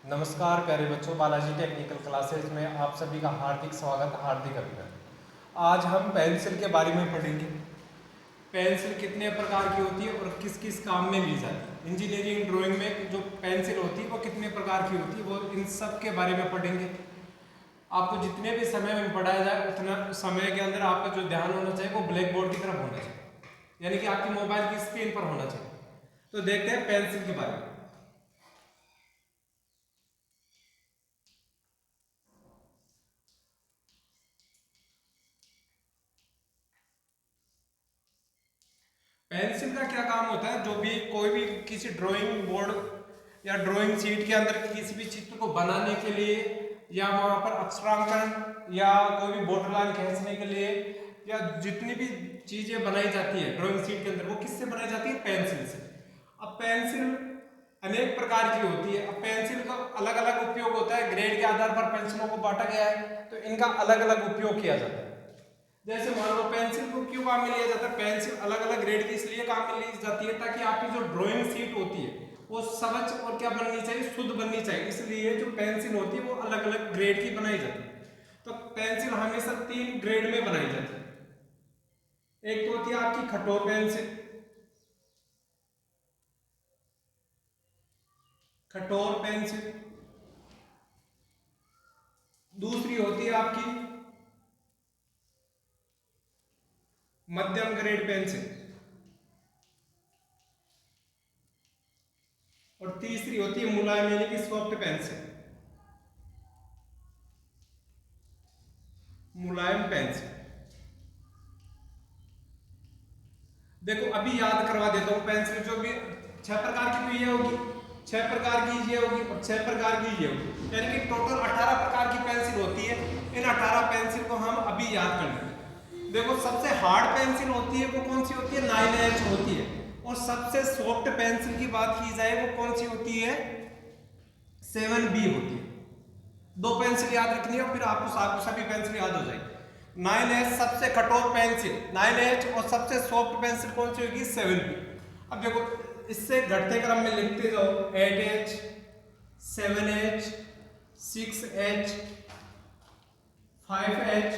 नमस्कार प्यारे बच्चों, बालाजी टेक्निकल क्लासेज में आप सभी का हार्दिक स्वागत, हार्दिक अभिनंदन। आज हम पेंसिल के बारे में पढ़ेंगे। पेंसिल कितने प्रकार की होती है और किस किस काम में ली जाती है। इंजीनियरिंग ड्राइंग में जो पेंसिल होती है वो कितने प्रकार की होती है, वो इन सब के बारे में पढ़ेंगे। आपको जितने भी समय में पढ़ाया जाए उतना समय के अंदर आपका जो ध्यान होना चाहिए वो ब्लैक बोर्ड की तरफ होना चाहिए, यानी कि आपकी मोबाइल की स्क्रीन पर होना चाहिए। तो देखते हैं पेंसिल के बारे में। पेंसिल का क्या काम होता है, जो भी कोई भी किसी ड्राइंग बोर्ड या ड्राइंग शीट के अंदर किसी भी चित्र को बनाने के लिए या वहां पर अक्षरांकन या कोई भी बॉर्डर लाइन खींचने के लिए या जितनी भी चीजें बनाई जाती है ड्राइंग शीट के अंदर, वो किससे बनाई जाती है? पेंसिल से। अब पेंसिल अनेक प्रकार की होती है। अब पेंसिल का अलग अलग उपयोग होता है, ग्रेड के आधार पर पेंसिलों को बांटा गया है, तो इनका अलग अलग उपयोग किया जाता है। जैसे मान लो पेंसिल को क्यों काम में लिया जाता है? पेंसिल अलग अलग ग्रेड की इसलिए काम में ली जाती है ताकि आपकी जो ड्राइंग शीट होती है वो स्वच्छ और क्या बननी चाहिए, शुद्ध बननी चाहिए। इसलिए जो पेंसिल होती है वो अलग अलग ग्रेड की बनाई जाती है। तो पेंसिल हमेशा 3 ग्रेड में बनाई जाती है। एक तो होती है आपकी कठोर पेंसिल, कठोर पेंसिल। दूसरी होती है आपकी मध्यम ग्रेड पेंसिल, और तीसरी होती है मुलायम यानी कि सॉफ्ट पेंसिल, मुलायम पेंसिल। देखो अभी याद करवा देता हूं। पेंसिल जो भी 6 प्रकार की तो ये होगी, 6 प्रकार की ये होगी और 6 प्रकार की ये होगी, यानी कि टोटल 18 प्रकार की पेंसिल होती है। इन 18 पेंसिल को हम अभी याद कर लेंगे। देखो सबसे हार्ड पेंसिल होती है वो कौन सी होती है? 9H होती है। और सबसे सॉफ्ट पेंसिल की बात की जाए वो कौन सी होती है? 7B होती है। 2 पेंसिल याद रखनी है और फिर आपको सभी पेंसिल याद हो जाएगी। 9H सबसे कठोर पेंसिल 9H, और सबसे सॉफ्ट पेंसिल कौन सी होगी? 7B। अब देखो इससे घटते क्रम में लिखते जाओ, 8H, 7H, 6H, 5H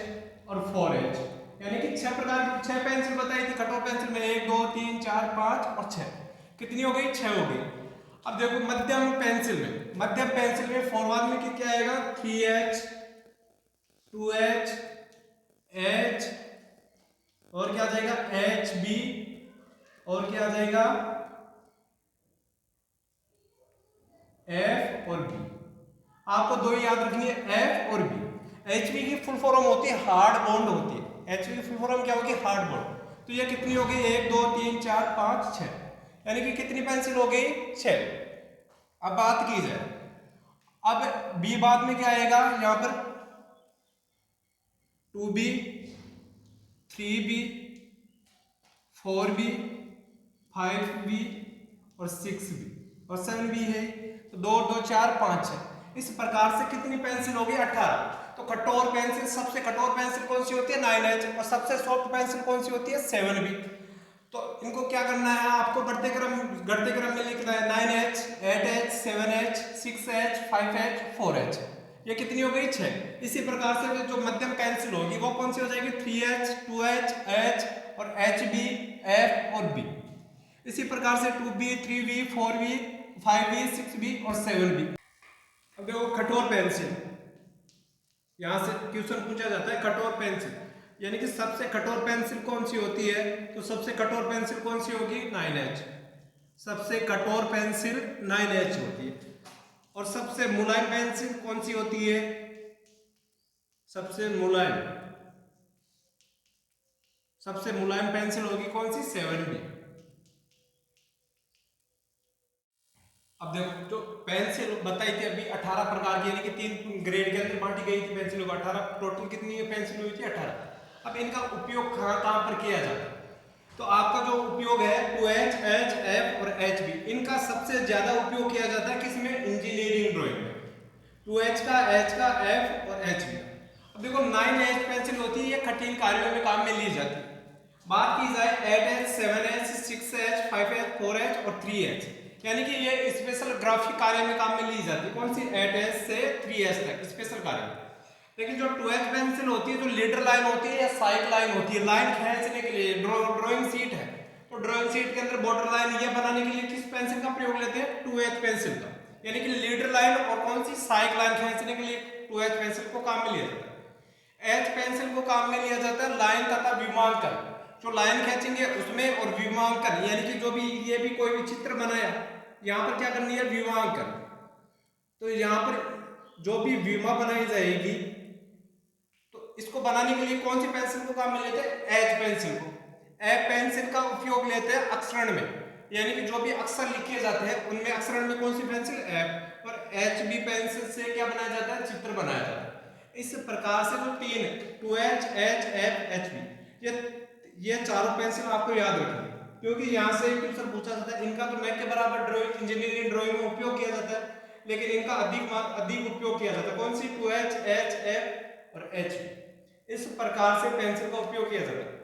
और 4H, यानी कि 6 प्रकार की 6 पेंसिल बताई थी। कठोर पेंसिल में 1 2 3 4 5 और 6, कितनी हो गई? 6 हो गई। अब देखो मध्यम पेंसिल में, मध्यम पेंसिल में फॉरवर्ड में क्या आएगा? 3H, 2H, H और क्या आ जाएगा? HB और क्या आ जाएगा? F और B। आपको दो ही याद रखनी है, F और B। HB की फुल फॉर्म होती है हार्ड बॉन्ड होती है। HB की फुल फॉर्म क्या होगी? Hard bond. तो ये कितनी हो गई? 1 2 3 4 5 6, यानी कि कितनी पेंसिल हो गई? 6। अब बात की जाए, अब B बाद में क्या आएगा? यहां पर 2B, 3B, 4B, 5B और 6B और 7B है। तो 2 2 4 5 6, इस प्रकार से कितनी पेंसिल होगी? 18। तो कठोर पेंसिल, सबसे कठोर पेंसिल कौन सी होती है? 9H, और सबसे सॉफ्ट पेंसिल कौन सी होती है? 7B। तो इनको क्या करना है? आपको घटते क्रम में लिखना है। 9H, 8H, 7H, 6H, 5H, 4H, ये कितनी हो गई? 6। इसी प्रकार से जो मध्यम पेंसिल होगी वो कौन सी हो जाएगी? 3H, 2H, H और HB, F और B। इसी प्रकार से 2B, 3B, 4B, 5B, 6B और 7B। अब देखो कठोर पेंसिल, यहां से क्वेश्चन पूछा जाता है कठोर पेंसिल, यानी कि सबसे कठोर पेंसिल कौन सी होती है? तो सबसे कठोर पेंसिल कौन सी होगी? 9H। सबसे कठोर पेंसिल 9H होती है। और सबसे मुलायम पेंसिल कौन सी होती है? सबसे मुलायम पेंसिल होगी कौन सी? 7B। अब देखो जो पेंसिल बताई थी अभी 18 प्रकार की, यानी कि 3 ग्रेड के अंदर बांटी गई थी पेंसिलों को। 18 टोटल कितनी है पेंसिल हुई थी? 18। अब इनका उपयोग कहां पर किया जाता है? तो आपका जो उपयोग है 2H, H, F और HB, इनका सबसे ज्यादा उपयोग किया जाता है किसमें? इंजीनियरिंग ड्राइंग में। 2H का, H का, F और HB। अब देखो 9H पेंसिल होती है, ये कठिन कार्यों में काम में ली जाती है। बात की जाए 8H, 7H, 6H, 5H, 4H और 3H, यानी कि ये स्पेशल ग्राफिक कार्य में काम में ली जाती है। कौन सी? 8H से 3H तक स्पेशल कार्य में। लेकिन जो 2H पेंसिल होती है, जो लीडर लाइन होती है या साइड लाइन होती है, लाइन खींचने के लिए ड्राइंग शीट है, तो ड्राइंग शीट के अंदर बॉर्डर लाइन ये बनाने के लिए किस पेंसिल का प्रयोग लेते हैं? 2H पेंसिल का। यानी कि लीडर लाइन और कौन सी? साइड लाइन खींचने के लिए 2H पेंसिल को काम में लिया जाता है। H पेंसिल को काम में लिया जाता है लाइन तथा विमांकन, जो लाइन खींचेंगे उसमें, और विमांकन यानी कि जो भी ये भी कोई भी चित्र बनाया, यहाँ पर क्या करनी है? विमांकन। तो यहाँ पर जो भी विमा बनाई जाएगी, तो इसको बनाने के लिए कौन सी पेंसिल को काम में लेते हैं? एच पेंसिल को। एच पेंसिल का उपयोग लेते हैं अक्षरण में, यानी कि जो भी अक्षर लिखे जाते हैं उनमें अक्षरण में कौन सी पेंसिल? एफ। और एच बी पेंसिल से क्या बनाया जाता है? चित्र बनाया जाता है। इस प्रकार से जो तीन 2H, H, F, HB ये चारों पेंसिल आपको याद रखनी है, क्योंकि यहाँ से क्वेश्चन पूछा जाता है। इनका तो न के बराबर ड्राइंग इंजीनियरिंग ड्राइंग में उपयोग किया जाता है, लेकिन इनका अधिक उपयोग किया जाता है। कौन सी? 2H, H, F और HB। इस प्रकार से पेंसिल का उपयोग किया जाता है।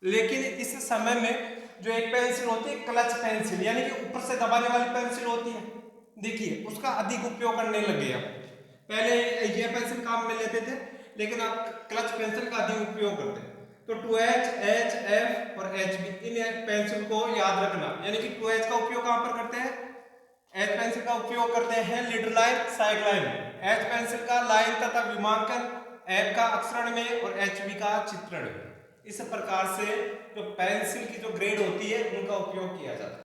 लेकिन इस समय में जो एक पेंसिल होती है क्लच पेंसिल, यानी कि ऊपर से दबाने वाली पेंसिल होती है, देखिए उसका अधिक उपयोग करने लगे आप। पहले ये पेंसिल काम में लेते थे, लेकिन आप क्लच पेंसिल का अधिक उपयोग करते हैं। तो 2H, H, F और HB इन पेंसिल को याद रखना। यानी कि 2H का उपयोग कहां पर करते हैं? H पेंसिल का उपयोग करते हैं लीडर लाइन, साइड लाइन में। H पेंसिल का लाइन तथा विमांकन, F का अक्षरण में और HB का चित्रण में। इस प्रकार से जो पेंसिल की जो ग्रेड होती है उनका उपयोग किया जाता है।